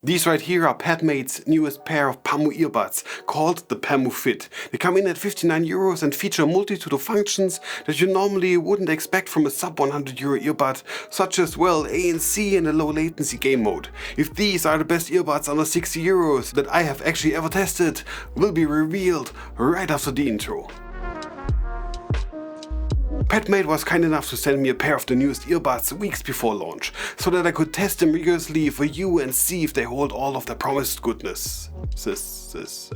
These right here are Padmate's newest pair of Pamu earbuds, called the Pamu Fit. They come in at 59 euros and feature a multitude of functions that you normally wouldn't expect from a sub 100 euro earbud, such as, well, ANC and a low latency game mode. If these are the best earbuds under 60 euros that I have actually ever tested, will be revealed right after the intro. Padmate was kind enough to send me a pair of the newest earbuds weeks before launch, so that I could test them rigorously for you and see if they hold all of their promised goodness.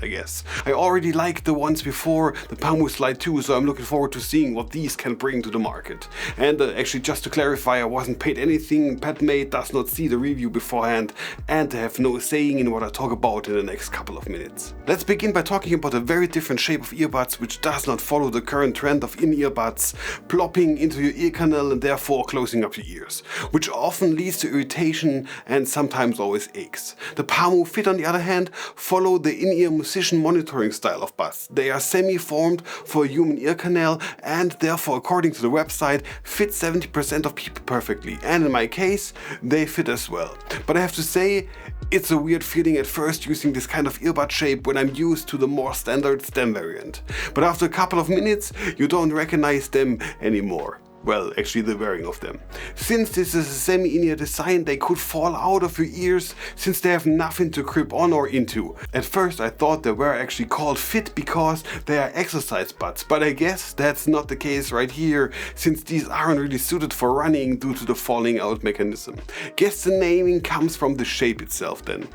I guess. I already liked the ones before, the Pamu Slide 2, so I'm looking forward to seeing what these can bring to the market. And actually, just to clarify, I wasn't paid anything. Padmate does not see the review beforehand, and they have no saying in what I talk about in the next couple of minutes. Let's begin by talking about a very different shape of earbuds, which does not follow the current trend of in-ear buds plopping into your ear canal and therefore closing up your ears, which often leads to irritation and sometimes always aches. The Pamu Fit, on the other hand, follow the in-ear musician monitoring style of buds. They are semi-formed for a human ear canal and therefore, according to the website, fit 70% of people perfectly. And in my case, they fit as well. But I have to say, it's a weird feeling at first using this kind of earbud shape when I'm used to the more standard stem variant. But after a couple of minutes, you don't recognize them anymore. Well, actually the wearing of them. Since this is a semi-in-ear design, they could fall out of your ears since they have nothing to grip on or into. At first I thought they were actually called Fit because they are exercise buds, but I guess that's not the case right here, since these aren't really suited for running due to the falling out mechanism. Guess the naming comes from the shape itself then.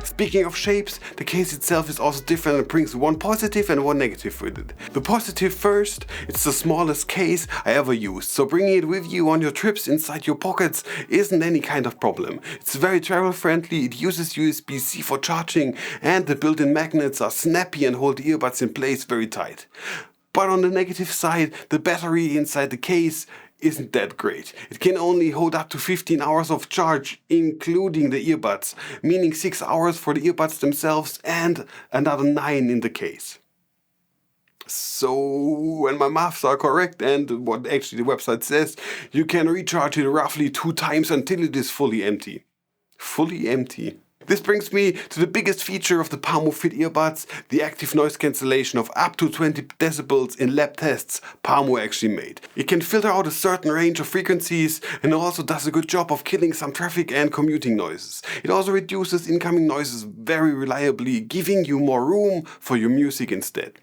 Speaking of shapes, the case itself is also different and brings one positive and one negative with it. The positive first, it's the smallest case I ever used, so bringing it with you on your trips inside your pockets isn't any kind of problem. It's very travel friendly, it uses USB-C for charging, and the built-in magnets are snappy and hold the earbuds in place very tight. But on the negative side, the battery inside the case isn't that great. It can only hold up to 15 hours of charge, including the earbuds, meaning 6 hours for the earbuds themselves and another 9 in the case. So, when my maths are correct and what actually the website says, you can recharge it roughly 2 times until it is fully empty. Fully empty. This brings me to the biggest feature of the Pamu Fit earbuds, the active noise cancellation of up to 20 decibels in lab tests Pamu actually made. It can filter out a certain range of frequencies and also does a good job of killing some traffic and commuting noises. It also reduces incoming noises very reliably, giving you more room for your music instead.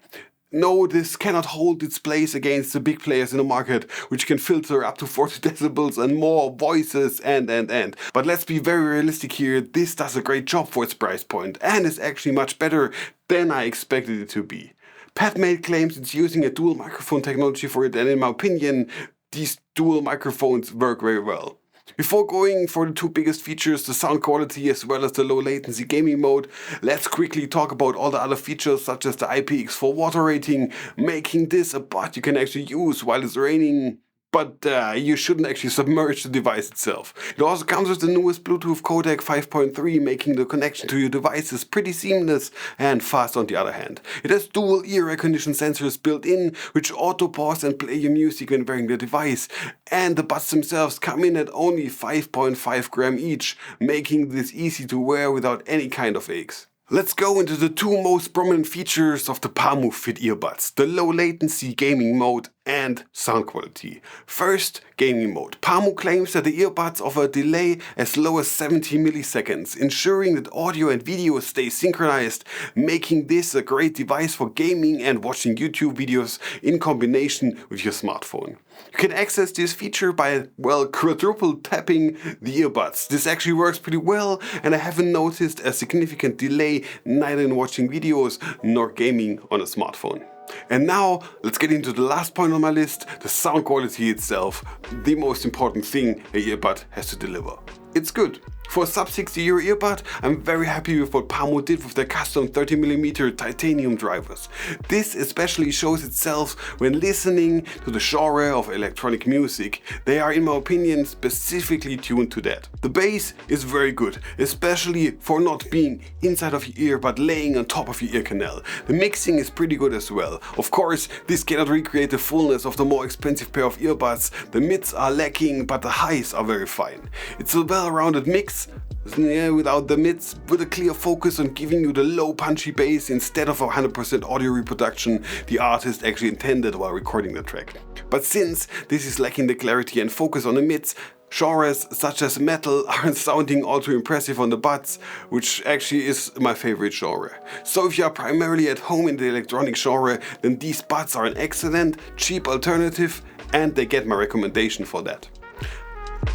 No, this cannot hold its place against the big players in the market, which can filter up to 40 decibels and more voices and. But let's be very realistic here, this does a great job for its price point and is actually much better than I expected it to be. Padmate claims it's using a dual microphone technology for it, and in my opinion, these dual microphones work very well. Before going for the 2 biggest features, the sound quality as well as the low latency gaming mode, let's quickly talk about all the other features such as the IPX4 water rating, making this a bud you can actually use while it's raining. But you shouldn't actually submerge the device itself. It also comes with the newest Bluetooth codec 5.3, making the connection to your devices pretty seamless and fast on the other hand. It has dual ear recognition sensors built in, which auto-pause and play your music when wearing the device. And the buds themselves come in at only 5.5 gram each, making this easy to wear without any kind of aches. Let's go into the 2 most prominent features of the Pamu Fit earbuds, the low latency gaming mode and sound quality. First, gaming mode. Pamu claims that the earbuds offer a delay as low as 70 milliseconds, ensuring that audio and video stay synchronized, making this a great device for gaming and watching YouTube videos in combination with your smartphone. You can access this feature by, well, quadruple tapping the earbuds. This actually works pretty well, and I haven't noticed a significant delay neither in watching videos nor gaming on a smartphone. And now, let's get into the last point on my list, the sound quality itself, the most important thing a earbud has to deliver. It's good. For a sub 60 euro earbud, I'm very happy with what Pamu did with their custom 30mm titanium drivers. This especially shows itself when listening to the genre of electronic music. They are, in my opinion, specifically tuned to that. The bass is very good, especially for not being inside of your ear but laying on top of your ear canal. The mixing is pretty good as well. Of course, this cannot recreate the fullness of the more expensive pair of earbuds. The mids are lacking, but the highs are very fine. It's a well-rounded mix, without the mids, with a clear focus on giving you the low punchy bass instead of 100% audio reproduction the artist actually intended while recording the track. But since this is lacking the clarity and focus on the mids, genres such as metal aren't sounding all too impressive on the buds, which actually is my favorite genre. So if you are primarily at home in the electronic genre, then these buds are an excellent, cheap alternative, and they get my recommendation for that.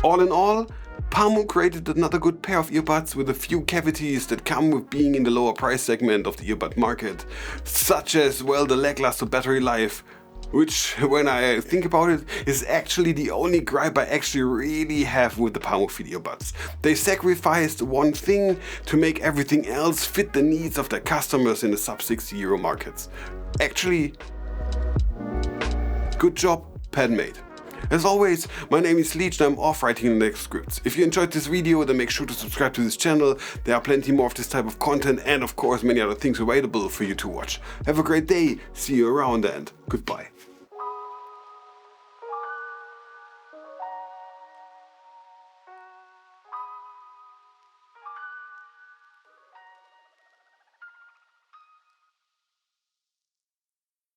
All in all, Pamu created another good pair of earbuds with a few cavities that come with being in the lower price segment of the earbud market, such as, well, the lackluster battery life, which, when I think about it, is actually the only gripe I actually really have with the Pamu Fit earbuds. They sacrificed one thing to make everything else fit the needs of their customers in the sub €60 markets. Actually, good job, Padmate. As always, my name is Leech and I'm off writing the next scripts. If you enjoyed this video, then make sure to subscribe to this channel. There are plenty more of this type of content and of course many other things available for you to watch. Have a great day, see you around and goodbye.